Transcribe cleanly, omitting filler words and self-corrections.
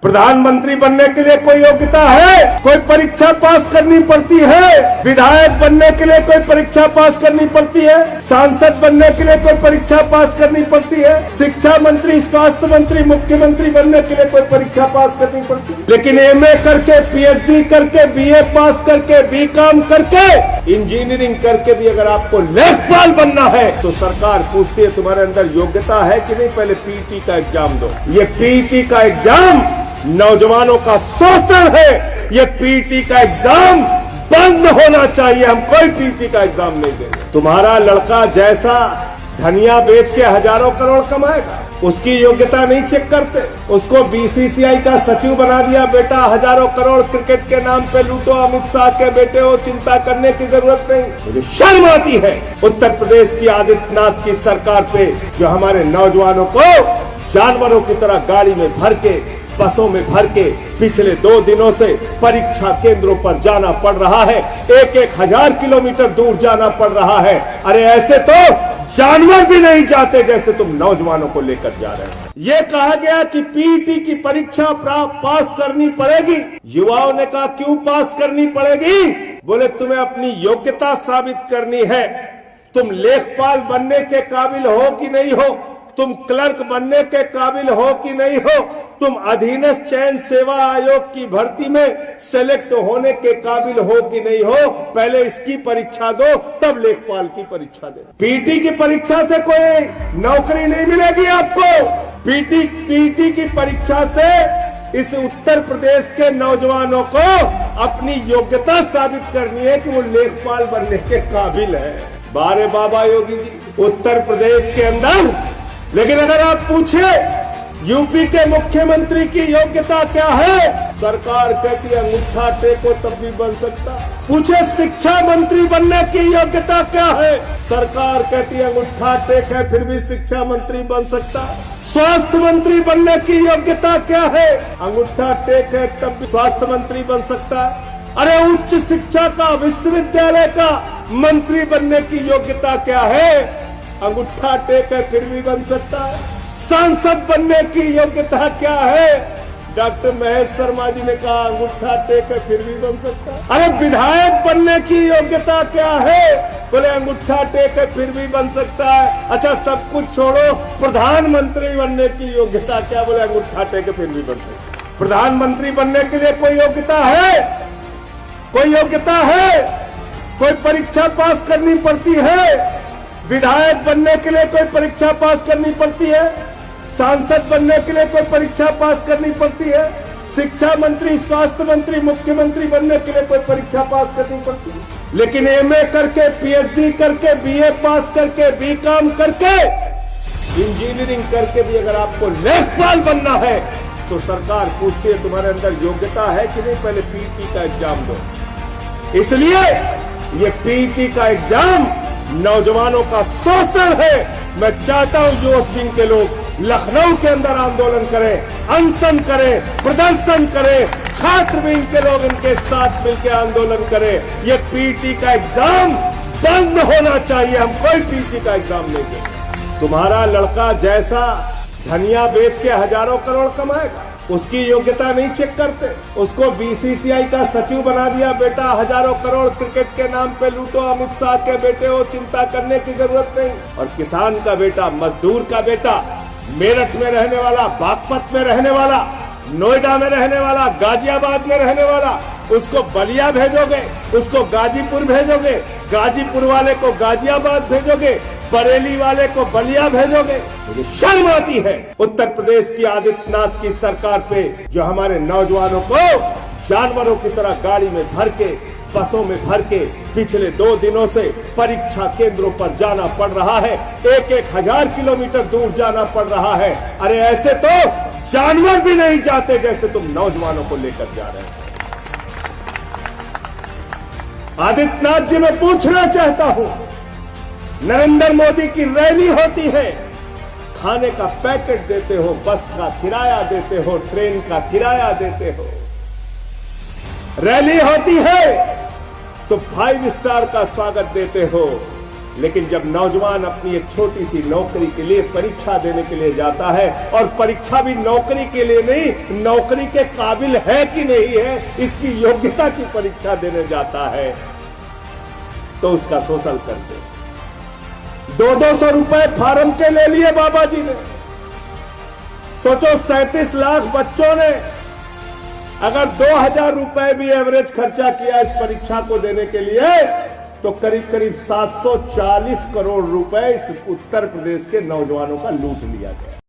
प्रधानमंत्री बनने के लिए कोई योग्यता है? कोई परीक्षा पास करनी पड़ती है? विधायक बनने के लिए कोई परीक्षा पास करनी पड़ती है? सांसद बनने के लिए कोई परीक्षा पास करनी पड़ती है? शिक्षा मंत्री, स्वास्थ्य मंत्री, मुख्यमंत्री बनने के लिए कोई परीक्षा पास करनी पड़ती है? लेकिन एमए करके, पीएचडी करके, बीए पास करके, बीकॉम करके, इंजीनियरिंग करके भी अगर आपको लेखपाल बनना है तो सरकार पूछती है तुम्हारे अंदर योग्यता है कि नहीं, पहले पीटी का एग्जाम दो। ये पीटी का एग्जाम नौजवानों का शोषण है। ये पीटी का एग्जाम बंद होना चाहिए। हम कोई पीटी का एग्जाम नहीं देंगे। तुम्हारा लड़का जैसा धनिया बेच के हजारों करोड़ कमाएगा, उसकी योग्यता नहीं चेक करते। उसको बीसीसीआई का सचिव बना दिया, बेटा हजारों करोड़ क्रिकेट के नाम पे लूटो, अमित शाह के बेटे हो, चिंता करने की जरूरत नहीं। मुझे शर्म आती है उत्तर प्रदेश की आदित्यनाथ की सरकार पे, जो हमारे नौजवानों को जानवरों की तरह गाड़ी में भर के, बसों में भर के पिछले 2 दिनों से परीक्षा केंद्रों पर जाना पड़ रहा है। 1-1 हजार किलोमीटर दूर जाना पड़ रहा है। अरे ऐसे तो जानवर भी नहीं जाते जैसे तुम नौजवानों को लेकर जा रहे हो। ये कहा गया कि पीटी की परीक्षा पास करनी पड़ेगी। युवाओं ने कहा क्यों पास करनी पड़ेगी? बोले तुम्हें अपनी योग्यता साबित करनी है। तुम लेखपाल बनने के काबिल हो कि नहीं हो, तुम क्लर्क बनने के काबिल हो कि नहीं हो, तुम अधीनस्थ चयन सेवा आयोग की भर्ती में सेलेक्ट होने के काबिल हो कि नहीं हो, पहले इसकी परीक्षा दो, तब लेखपाल की परीक्षा दे। पीटी की परीक्षा से कोई नौकरी नहीं मिलेगी आपको। पीटी की परीक्षा से इस उत्तर प्रदेश के नौजवानों को अपनी योग्यता साबित करनी है कि वो लेखपाल बनने के काबिल है। बारे बाबा योगी जी, उत्तर प्रदेश के अंदर। लेकिन अगर आप पूछे यूपी के मुख्यमंत्री की योग्यता क्या है, सरकार कहती है अंगूठा टेको तब भी बन सकता। पूछे शिक्षा मंत्री बनने की योग्यता क्या है, सरकार कहती है अंगूठा टेक है फिर भी शिक्षा मंत्री बन सकता। स्वास्थ्य मंत्री बनने की योग्यता क्या है, अंगूठा टेक है तब भी स्वास्थ्य मंत्री बन सकता। अरे उच्च शिक्षा का, विश्वविद्यालय का मंत्री बनने की योग्यता क्या है, अंगूठा टेक है फिर भी बन सकता है। सांसद बनने की योग्यता क्या है, डॉक्टर महेश शर्मा जी ने कहा अंगूठा टेक है फिर भी बन सकता है। अरे विधायक बनने की योग्यता क्या है, बोले अंगूठा टेक है फिर भी बन सकता है। अच्छा सब कुछ छोड़ो, प्रधानमंत्री बनने की योग्यता क्या, बोले अंगूठा टेक है फिर भी बन सकता है। प्रधानमंत्री बनने के लिए कोई योग्यता है? कोई योग्यता है? कोई परीक्षा पास करनी पड़ती है? विधायक बनने के लिए कोई परीक्षा पास करनी पड़ती है? सांसद बनने के लिए कोई परीक्षा पास करनी पड़ती है? शिक्षा मंत्री, स्वास्थ्य मंत्री, मुख्यमंत्री बनने के लिए कोई परीक्षा पास करनी पड़ती है? लेकिन एमए करके, पीएचडी करके, बीए पास करके, बीकॉम करके, इंजीनियरिंग करके भी अगर आपको लेखपाल बनना है तो सरकार पूछती है तुम्हारे अंदर योग्यता है कि नहीं, पहले पीटी का एग्जाम दो। इसलिए ये पीटी का एग्जाम नौजवानों का शोषण है। मैं चाहता हूं युवक विंग के लोग लखनऊ के अंदर आंदोलन करें, अनशन करें, प्रदर्शन करें, छात्र विंग के लोग इनके साथ मिलकर आंदोलन करें। ये पीटी का एग्जाम बंद होना चाहिए। हम कोई पीटी का एग्जाम नहीं देंगे। तुम्हारा लड़का जैसा धनिया बेच के हजारों करोड़ कमाएगा, उसकी योग्यता नहीं चेक करते। उसको बीसीसीआई का सचिव बना दिया, बेटा हजारों करोड़ क्रिकेट के नाम पे लूटो, अमित शाह के बेटे हो, चिंता करने की जरूरत नहीं। और किसान का बेटा, मजदूर का बेटा, मेरठ में रहने वाला, बागपत में रहने वाला, नोएडा में रहने वाला, गाजियाबाद में रहने वाला, उसको बलिया भेजोगे, उसको गाजीपुर भेजोगे, गाजीपुर वाले को गाजियाबाद भेजोगे, बरेली वाले को बलिया भेजोगे। मुझे शर्म आती है उत्तर प्रदेश की आदित्यनाथ की सरकार पे, जो हमारे नौजवानों को जानवरों की तरह गाड़ी में भर के, बसों में भर के पिछले 2 दिनों से परीक्षा केंद्रों पर जाना पड़ रहा है। 1-1 हजार किलोमीटर दूर जाना पड़ रहा है। अरे ऐसे तो जानवर भी नहीं जाते जैसे तुम नौजवानों को लेकर जा रहे हो। आदित्यनाथ जी मैं पूछना चाहता हूं, नरेंद्र मोदी की रैली होती है, खाने का पैकेट देते हो, बस का किराया देते हो, ट्रेन का किराया देते हो। रैली होती है तो 5 स्टार का स्वागत देते हो, लेकिन जब नौजवान अपनी एक छोटी सी नौकरी के लिए परीक्षा देने के लिए जाता है, और परीक्षा भी नौकरी के लिए नहीं, नौकरी के काबिल है कि नहीं है इसकी योग्यता की परीक्षा देने जाता है, तो उसका शोषण करते। 200 रुपए फार्म के ले लिए बाबा जी ने। सोचो 37 लाख बच्चों ने अगर 2000 रुपए भी एवरेज खर्चा किया इस परीक्षा को देने के लिए, तो करीब करीब 740 करोड़ रुपए इस उत्तर प्रदेश के नौजवानों का लूट लिया गया।